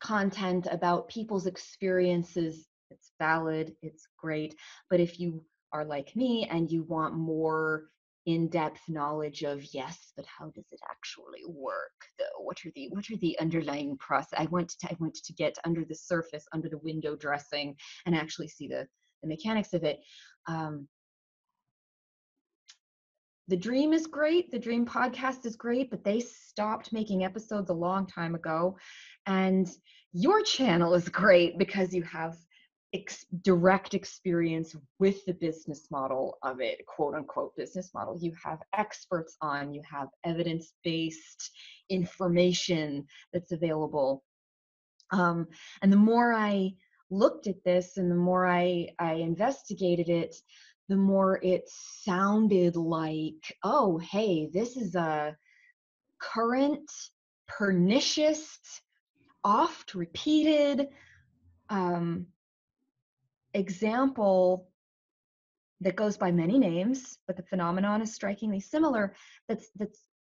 content about people's experiences, it's valid, it's great. But if you are like me and you want more in-depth knowledge of, yes, but how does it actually work though? What are the underlying process? I want to get under the surface, under the window dressing, and actually see the mechanics of it. The Dream is great. The Dream podcast is great, but they stopped making episodes a long time ago. And your channel is great because you have direct experience with the business model of it, quote unquote business model. You have experts on, you have evidence-based information that's available. And the more I looked at this and the more I investigated it, the more it sounded like, oh, hey, this is a current, pernicious, oft repeated example that goes by many names, but the phenomenon is strikingly similar, that's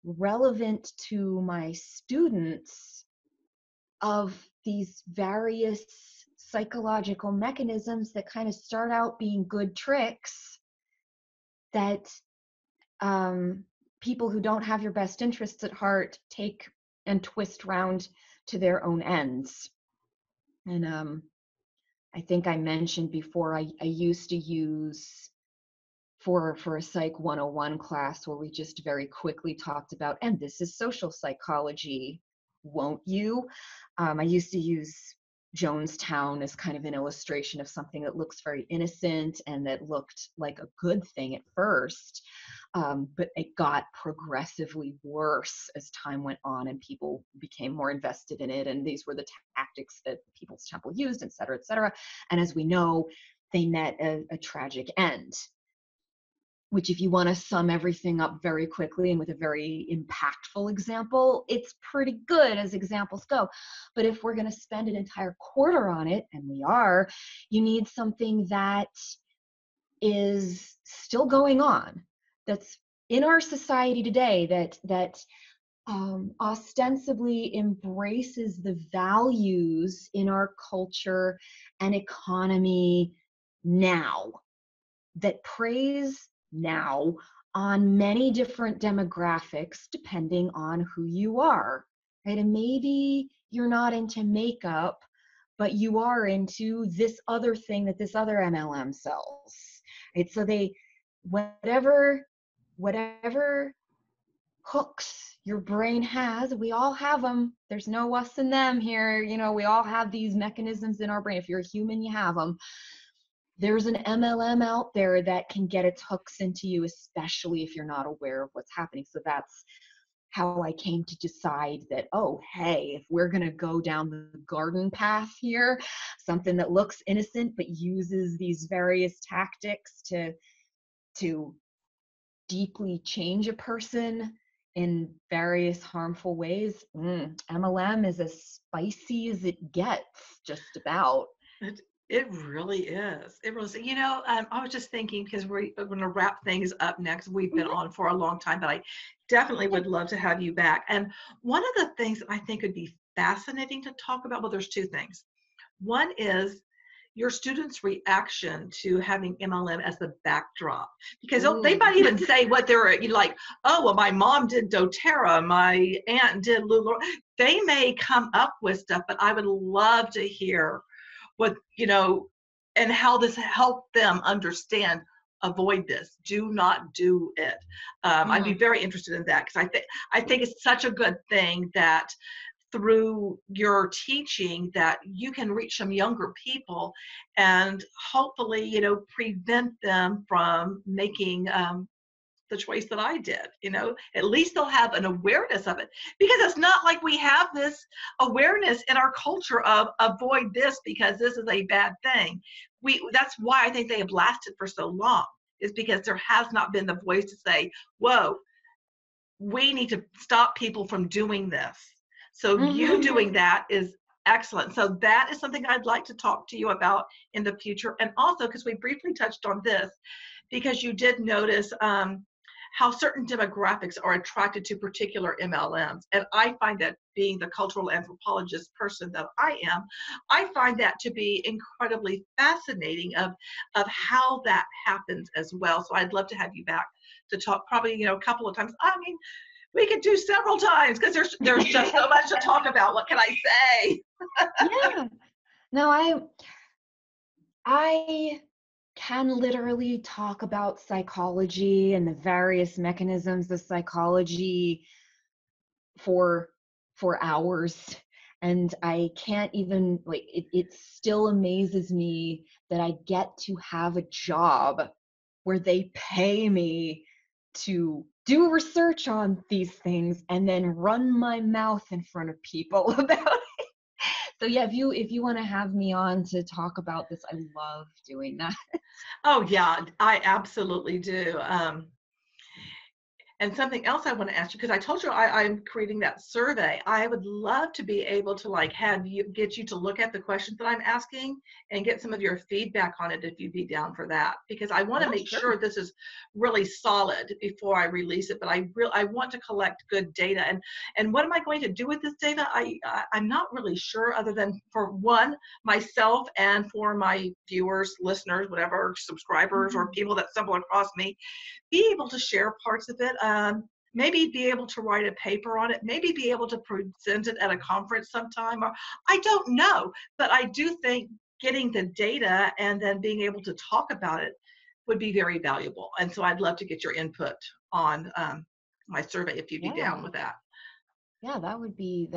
relevant to my students, of these various psychological mechanisms that kind of start out being good tricks that people who don't have your best interests at heart take and twist round to their own ends. And I think I mentioned before, I used to use for a Psych 101 class where we just very quickly talked about, and this is social psychology, won't you? I used to use Jonestown as kind of an illustration of something that looks very innocent and that looked like a good thing at first, but it got progressively worse as time went on and people became more invested in it, and these were the tactics that the People's Temple used, et cetera, et cetera. And as we know, they met a tragic end, which, if you want to sum everything up very quickly and with a very impactful example, it's pretty good as examples go. But if we're going to spend an entire quarter on it, and we are, you need something that is still going on, that's in our society today, that ostensibly embraces the values in our culture and economy now, that preys now on many different demographics depending on who you are. right? And maybe you're not into makeup, but you are into this other thing that this other MLM sells, right? So they, whatever hooks your brain has, we all have them. There's no us and them here. We all have these mechanisms in our brain. If you're a human, you have them. There's an MLM out there that can get its hooks into you, especially if you're not aware of what's happening. So that's how I came to decide that, oh, hey, if we're going to go down the garden path here, something that looks innocent but uses these various tactics to deeply change a person in various harmful ways, MLM is as spicy as it gets, just about. It really is. It really is. I was just thinking, because we're going to wrap things up next. We've been on for a long time, but I definitely would love to have you back. And one of the things that I think would be fascinating to talk about, well, there's two things. One is your students' reaction to having MLM as the backdrop, because they might even say what they're like, oh, well, my mom did doTERRA, my aunt did Lularoe. They may come up with stuff, but I would love to hear what, and how this helped them understand, avoid this, do not do it. I'd be very interested in that, because I think it's such a good thing that through your teaching that you can reach some younger people and hopefully, prevent them from making the choice that I did. At least they'll have an awareness of it, because it's not like we have this awareness in our culture of avoid this because this is a bad thing. That's why I think they have lasted for so long, is because there has not been the voice to say, whoa, we need to stop people from doing this. So you doing that is excellent. So that is something I'd like to talk to you about in the future. And also, because we briefly touched on this, because you did notice how certain demographics are attracted to particular MLMs. And I find that, being the cultural anthropologist person that I am, I find that to be incredibly fascinating of how that happens as well. So I'd love to have you back to talk, probably, a couple of times. I mean, we could do several times, because there's just so much to talk about. What can I say? Yeah. No, I can literally talk about psychology and the various mechanisms of psychology for hours, and I can't even, like, it still amazes me that I get to have a job where they pay me to do research on these things and then run my mouth in front of people about it. So yeah, if you want to have me on to talk about this, I love doing that. Oh yeah, I absolutely do. And something else I want to ask you, because I told you I'm creating that survey. I would love to be able to get you to look at the questions that I'm asking and get some of your feedback on it, if you'd be down for that, because I want to make sure this is really solid before I release it. But I want to collect good data, and what am I going to do with this data? I'm not really sure, other than for one, myself, and for my viewers, listeners, whatever, subscribers, or people that stumble across me, be able to share parts of it, maybe be able to write a paper on it, maybe be able to present it at a conference sometime, or I don't know. But I do think getting the data and then being able to talk about it would be very valuable. And so I'd love to get your input on my survey, if you'd be down with that. Yeah, that would be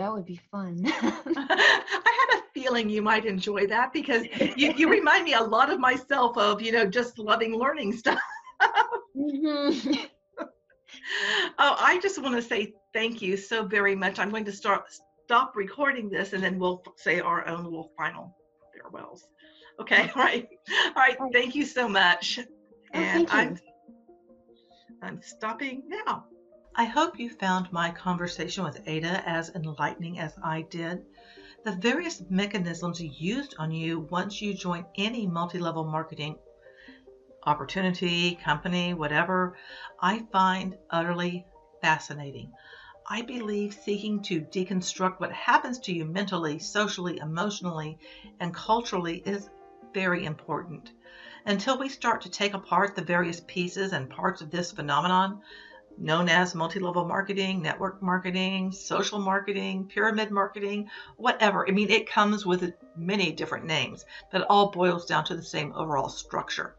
fun. I had a feeling you might enjoy that, because you remind me a lot of myself of, just loving learning stuff. Oh, I just want to say thank you so very much. I'm going to stop recording this, and then we'll say our own little final farewells. Okay, all right. Thank you so much. And thank you. I'm stopping now. I hope you found my conversation with Ada as enlightening as I did. The various mechanisms used on you once you join any multi-level marketing opportunity, company, whatever, I find utterly fascinating. I believe seeking to deconstruct what happens to you mentally, socially, emotionally, and culturally is very important. Until we start to take apart the various pieces and parts of this phenomenon, known as multi-level marketing, network marketing, social marketing, pyramid marketing, whatever. I mean, it comes with many different names, but it all boils down to the same overall structure.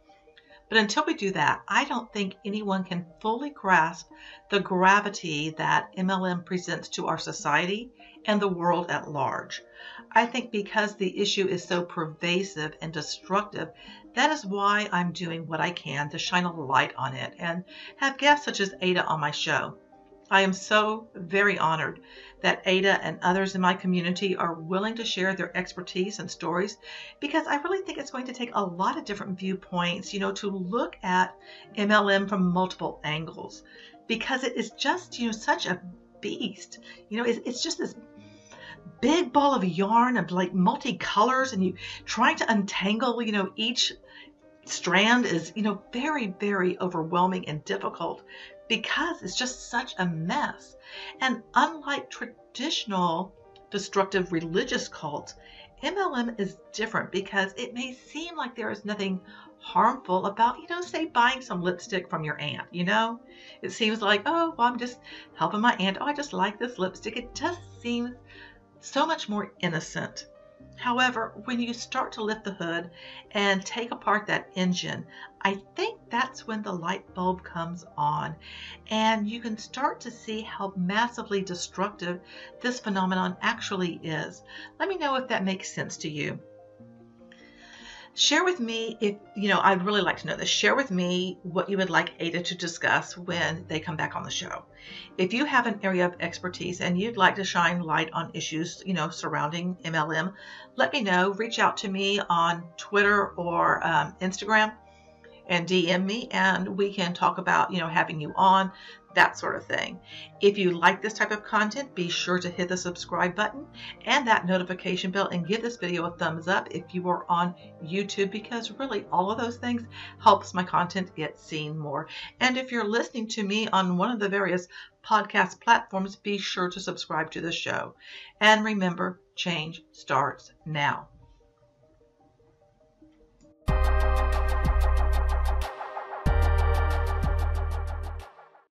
But until we do that, I don't think anyone can fully grasp the gravity that MLM presents to our society and the world at large. I think because the issue is so pervasive and destructive, that is why I'm doing what I can to shine a light on it and have guests such as Ada on my show. I am so very honored that Ada and others in my community are willing to share their expertise and stories, because I really think it's going to take a lot of different viewpoints, to look at MLM from multiple angles, because it is just, such a beast. It's just this big ball of yarn of like multicolors, and you trying to untangle, each strand is, very, very overwhelming and difficult because it's just such a mess. And unlike traditional destructive religious cults, MLM is different because it may seem like there is nothing harmful about, say buying some lipstick from your aunt, It seems like, oh, well, I'm just helping my aunt. Oh, I just like this lipstick. It just seems so much more innocent. However, when you start to lift the hood and take apart that engine, I think that's when the light bulb comes on, and you can start to see how massively destructive this phenomenon actually is. Let me know if that makes sense to you. Share with me if, I'd really like to know this. Share with me what you would like Ada to discuss when they come back on the show. If you have an area of expertise and you'd like to shine light on issues, surrounding MLM, let me know. Reach out to me on Twitter or Instagram and DM me, and we can talk about, having you on, that sort of thing. If you like this type of content, be sure to hit the subscribe button and that notification bell, and give this video a thumbs up if you are on YouTube, because really all of those things helps my content get seen more. And if you're listening to me on one of the various podcast platforms, be sure to subscribe to the show. And remember, change starts now.